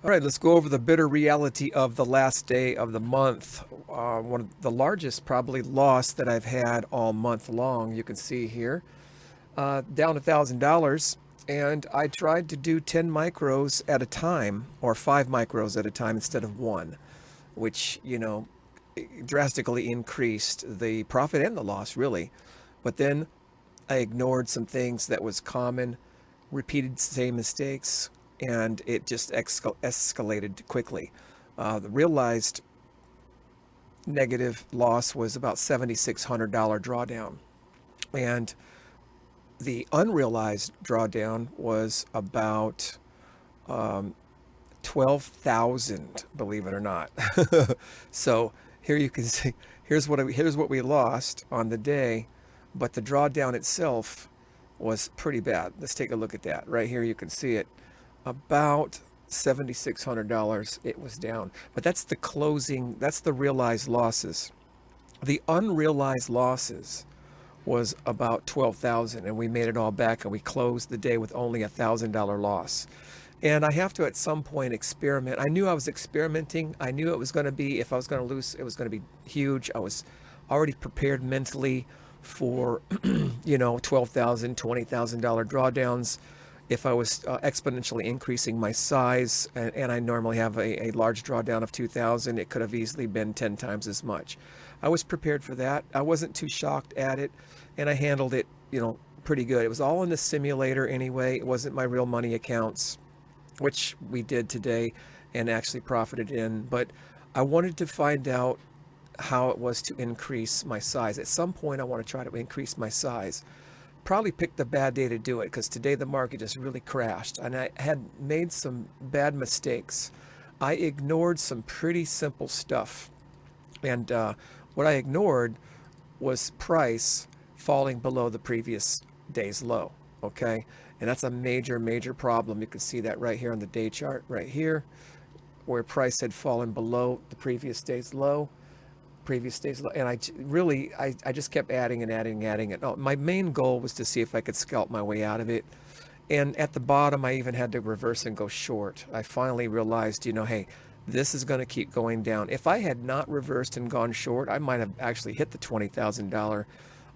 All right, let's go over the bitter reality of the last day of the month. One of the largest, probably, loss that I've had all month long. You can see here, down $1,000, and I tried to do 10 micros at a time, or 5 micros at a time instead of one, which drastically increased the profit and the loss, really. But then I ignored some things that was common, repeated the same mistakes, and it just escalated quickly. The realized negative loss was about $7,600 drawdown, and the unrealized drawdown was about 12,000, believe it or not. So here you can see, here's what we lost on the day, but the drawdown itself was pretty bad. Let's take a look at that. Right here you can see it. About $7,600 it was down. But that's the closing, that's the realized losses. The unrealized losses was about 12,000, and we made it all back, and we closed the day with only $1,000 loss. And I have to at some point experiment. I knew I was experimenting. I knew it was going to be, if I was going to lose, it was going to be huge. I was already prepared mentally for, $12,000, $20,000 drawdowns. If I was exponentially increasing my size, and I normally have a large drawdown of 2,000, it could have easily been 10 times as much. I was prepared for that. I wasn't too shocked at it, and I handled it, pretty good. It was all in the simulator anyway. It wasn't my real money accounts, which we did today and actually profited in. But I wanted to find out how it was to increase my size. At some point, I want to try to increase my size. Probably picked a bad day to do it because today the market just really crashed, and I had made some bad mistakes. I ignored some pretty simple stuff, and what I ignored was price falling below the previous day's low. Okay, and that's a major, major problem. You can see that right here on the day chart, right here, where price had fallen below the previous day's low, and I just kept adding and adding it. No, my main goal was to see if I could scalp my way out of it. And at the bottom, I even had to reverse and go short. I finally realized, hey, this is going to keep going down. If I had not reversed and gone short, I might have actually hit the $20,000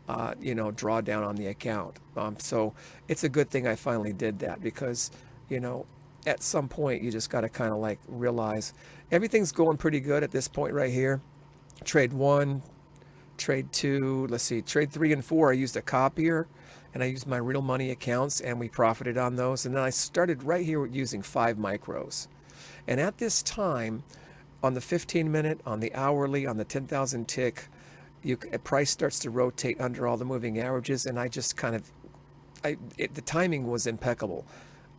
drawdown on the account. So it's a good thing I finally did that, because, at some point you just got to kind of like realize everything's going pretty good at this point right here. Trade one, trade two, let's see, trade three and four, I used a copier, and I used my real money accounts, and we profited on those. And then I started right here using 5 micros. And at this time, on the 15-minute, on the hourly, on the 10,000 tick, price starts to rotate under all the moving averages, and I just kind of, the timing was impeccable.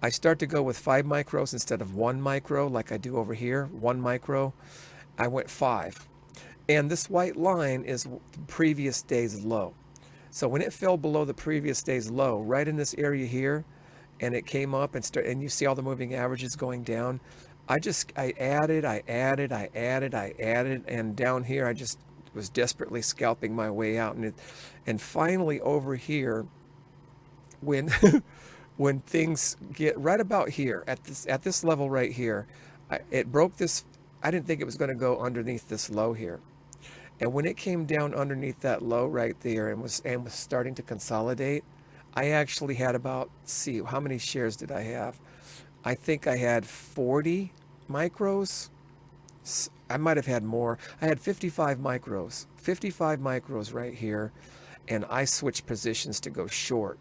I start to go with 5 micros instead of 1 micro like I do over here. 1 micro, I went 5. And this white line is the previous day's low. So when it fell below the previous day's low, right in this area here, and it came up and you see all the moving averages going down, I added, and down here I just was desperately scalping my way out. And finally over here, when when things get right about here at this level right here, it broke this. I didn't think it was going to go underneath this low here. And when it came down underneath that low right there and was starting to consolidate, I actually had about, see, how many shares did I have? I think I had 40 micros. I might have had more. I had 55 micros. 55 micros right here, and I switched positions to go short.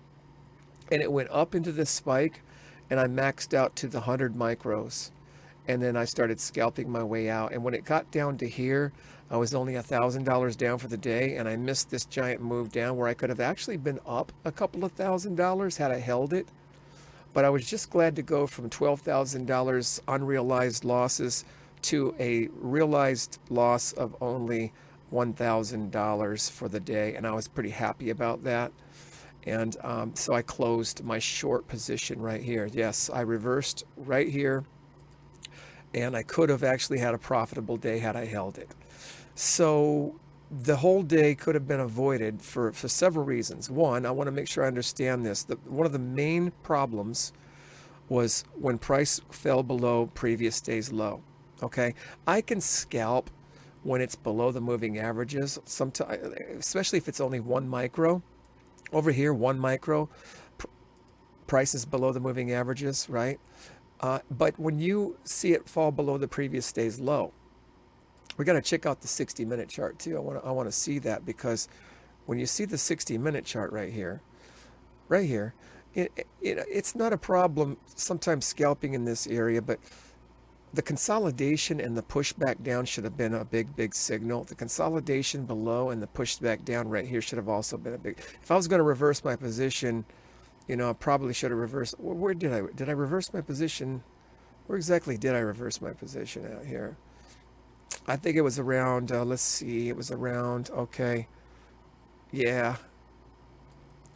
And it went up into this spike, and I maxed out to the 100 micros. And then I started scalping my way out. And when it got down to here, I was only $1,000 down for the day, and I missed this giant move down where I could have actually been up a couple of $1,000s had I held it. But I was just glad to go from $12,000 unrealized losses to a realized loss of only $1,000 for the day, and I was pretty happy about that. And so I closed my short position right here. Yes, I reversed right here, and I could have actually had a profitable day had I held it. So the whole day could have been avoided for several reasons. One, I want to make sure I understand this. One of the main problems was when price fell below previous day's low. Okay, I can scalp when it's below the moving averages, sometimes, especially if it's only 1 micro. Over here, 1 micro, price is below the moving averages, right? But when you see it fall below the previous day's low, we got to check out the 60-minute chart too. I want to see that, because when you see the 60-minute chart right here, it's not a problem sometimes scalping in this area, but the consolidation and the push back down should have been a big signal. The consolidation below and the push back down right here should have also been a big. If I was going to reverse my position, I probably should have reversed. Where did I reverse my position? Where exactly did I reverse my position out here? I think it was around, let's see, it was around, okay, yeah,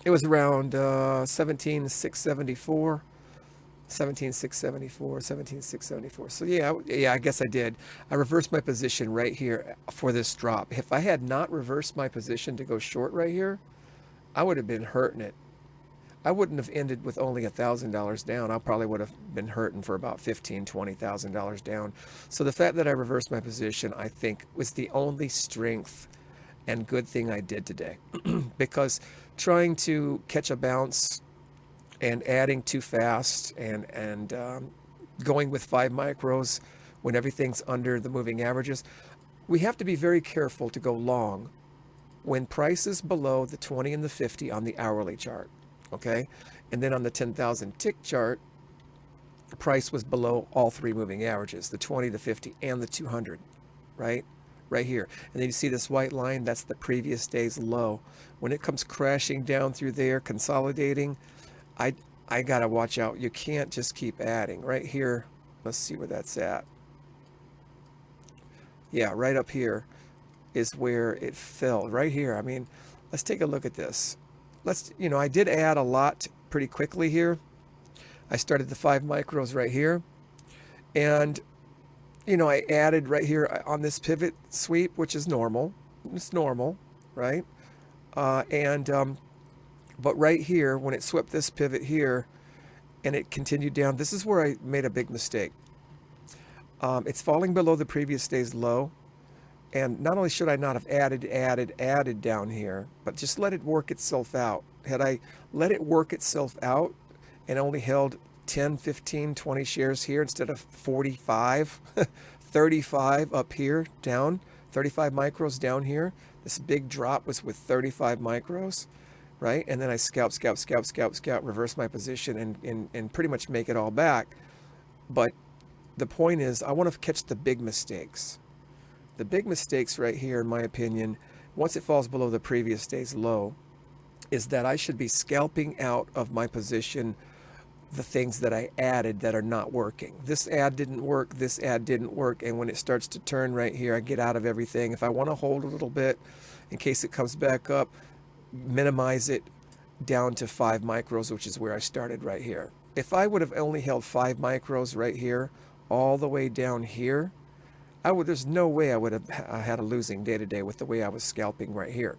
it was around 17,674. 17,674, 17,674. So yeah, I guess I did. I reversed my position right here for this drop. If I had not reversed my position to go short right here, I would have been hurting it. I wouldn't have ended with only $1,000 down. I probably would have been hurting for about $15,000, $20,000 down. So the fact that I reversed my position, I think, was the only strength and good thing I did today. Because trying to catch a bounce and adding too fast and going with 5 micros when everything's under the moving averages, we have to be very careful to go long when price is below the 20 and the 50 on the hourly chart, okay? And then on the 10,000 tick chart, the price was below all 3 moving averages, the 20, the 50, and the 200, right? Right here. And then you see this white line, that's the previous day's low. When it comes crashing down through there, consolidating, I gotta watch out. You can't just keep adding. Right here, let's see where that's at. Yeah, right up here is where it fell. Right here. I mean, let's take a look at this. I did add a lot pretty quickly here. I started the 5 micros right here. And, I added right here on this pivot sweep, which is normal. It's normal, right? But right here, when it swept this pivot here and it continued down, this is where I made a big mistake. It's falling below the previous day's low. And not only should I not have added down here, but just let it work itself out. Had I let it work itself out and only held 10, 15, 20 shares here instead of 45, 35 up here, down, 35 micros down here, this big drop was with 35 micros. Right? And then I scalp, reverse my position and pretty much make it all back. But the point is, I want to catch the big mistakes. The big mistakes right here, in my opinion, once it falls below the previous day's low, is that I should be scalping out of my position the things that I added that are not working. This ad didn't work, this ad didn't work, and when it starts to turn right here, I get out of everything. If I want to hold a little bit in case it comes back up, minimize it down to 5 micros, which is where I started right here. If I would have only held 5 micros right here, all the way down here, there's no way I would have had a losing day today with the way I was scalping right here.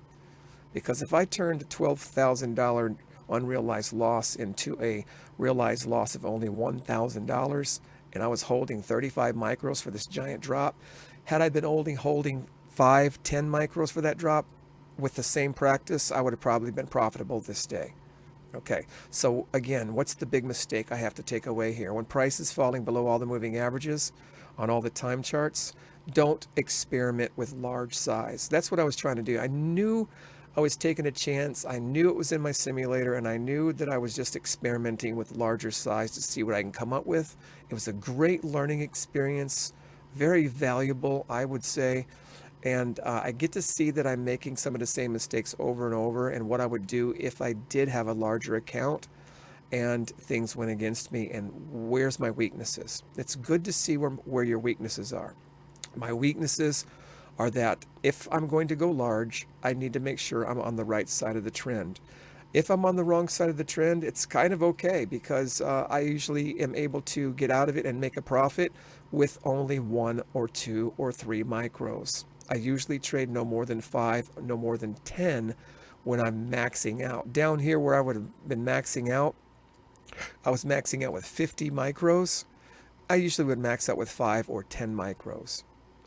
Because if I turned a $12,000 unrealized loss into a realized loss of only $1,000, and I was holding 35 micros for this giant drop, had I been holding 5, 10 micros for that drop, with the same practice, I would have probably been profitable this day. Okay, so again, what's the big mistake I have to take away here? When price is falling below all the moving averages on all the time charts, don't experiment with large size. That's what I was trying to do. I knew I was taking a chance. I knew it was in my simulator, and I knew that I was just experimenting with larger size to see what I can come up with. It was a great learning experience, very valuable, I would say. And I get to see that I'm making some of the same mistakes over and over, and what I would do if I did have a larger account and things went against me, and where's my weaknesses. It's good to see where your weaknesses are. My weaknesses are that if I'm going to go large, I need to make sure I'm on the right side of the trend. If I'm on the wrong side of the trend, it's kind of okay, because I usually am able to get out of it and make a profit with only 1 or 2 or 3 micros. I usually trade no more than 5, no more than 10 when I'm maxing out. Down here where I would have been maxing out, I was maxing out with 50 micros. I usually would max out with 5 or 10 micros.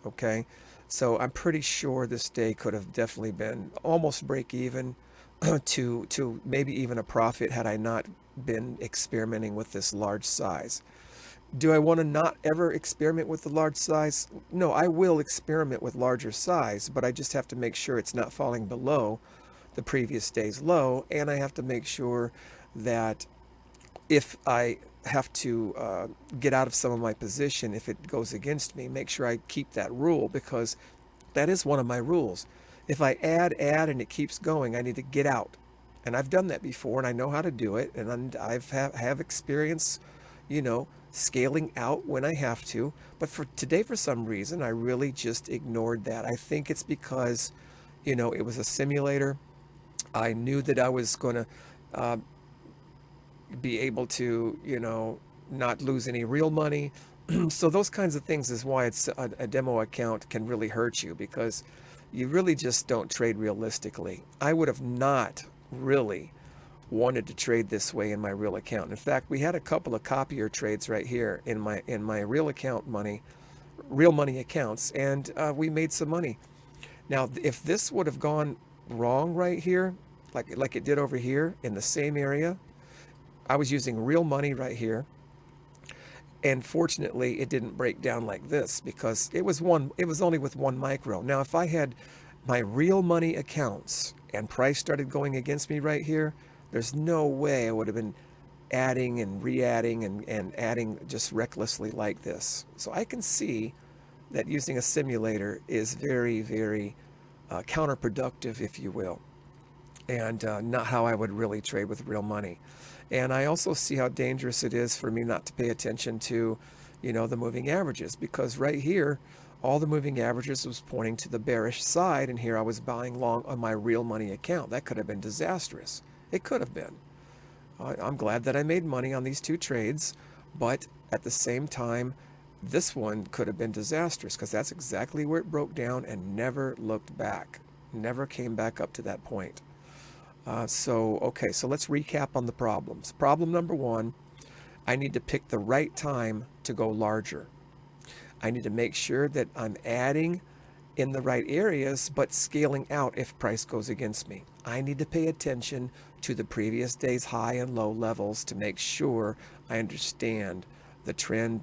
Okay, so I'm pretty sure this day could have definitely been almost break even to maybe even a profit had I not been experimenting with this large size. Do I want to not ever experiment with the large size? No, I will experiment with larger size, but I just have to make sure it's not falling below the previous day's low, and I have to make sure that if I have to get out of some of my position, if it goes against me, make sure I keep that rule, because that is one of my rules. If I add, and it keeps going, I need to get out. And I've done that before, and I know how to do it, and have experience, scaling out when I have to. But for today, for some reason, I really just ignored that. I think it's because, it was a simulator. I knew that I was going to be able to, not lose any real money. So those kinds of things is why it's a demo account can really hurt you, because you really just don't trade realistically. I would have not really wanted to trade this way in my real account. In fact, we had a couple of copier trades right here in my real money accounts, and we made some money. Now, if this would have gone wrong right here, like it did over here in the same area, I was using real money right here, and fortunately it didn't break down like this, because it was only with 1 micro. Now, if I had my real money accounts and price started going against me right here, there's no way I would have been adding and re-adding and adding just recklessly like this. So I can see that using a simulator is very, very counterproductive, if you will, and not how I would really trade with real money. And I also see how dangerous it is for me not to pay attention to, the moving averages, because right here, all the moving averages was pointing to the bearish side, and here I was buying long on my real money account. That could have been disastrous. It could have been. I'm glad that I made money on these 2 trades, but at the same time, this one could have been disastrous, because that's exactly where it broke down and never looked back. Never came back up to that point. Okay, so let's recap on the problems. Problem number 1, I need to pick the right time to go larger. I need to make sure that I'm adding in the right areas, but scaling out if price goes against me. I need to pay attention to the previous day's high and low levels to make sure I understand the trend,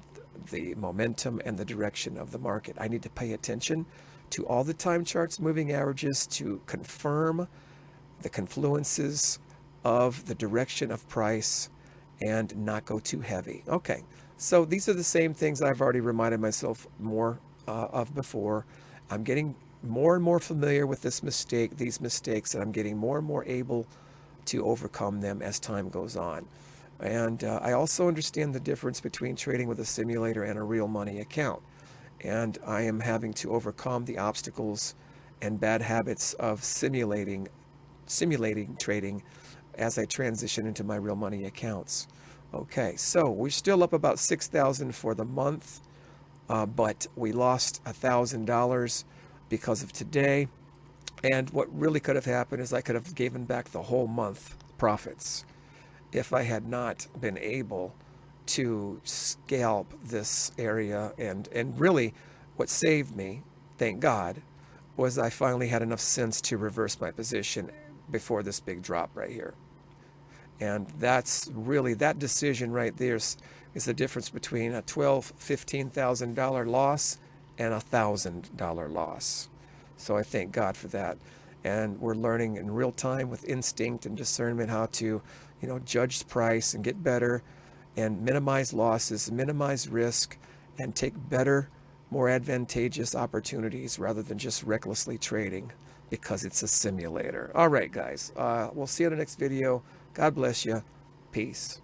the momentum, and the direction of the market. I need to pay attention to all the time charts, moving averages, to confirm the confluences of the direction of price and not go too heavy. Okay, so these are the same things I've already reminded myself more of before. I'm getting more and more familiar with these mistakes, and I'm getting more and more able to overcome them as time goes on. And I also understand the difference between trading with a simulator and a real money account. And I am having to overcome the obstacles and bad habits of simulating trading as I transition into my real money accounts. Okay, so we're still up about $6,000 for the month, but we lost $1,000 because of today. And what really could have happened is I could have given back the whole month profits if I had not been able to scalp this area. And really what saved me, thank God, was I finally had enough sense to reverse my position before this big drop right here. And that's really, that decision right there is the difference between a $12,000-$15,000 loss and $1,000 loss. So I thank God for that. And we're learning in real time with instinct and discernment how to, judge price and get better and minimize losses, minimize risk, and take better, more advantageous opportunities rather than just recklessly trading because it's a simulator. All right, guys, we'll see you in the next video. God bless you. Peace.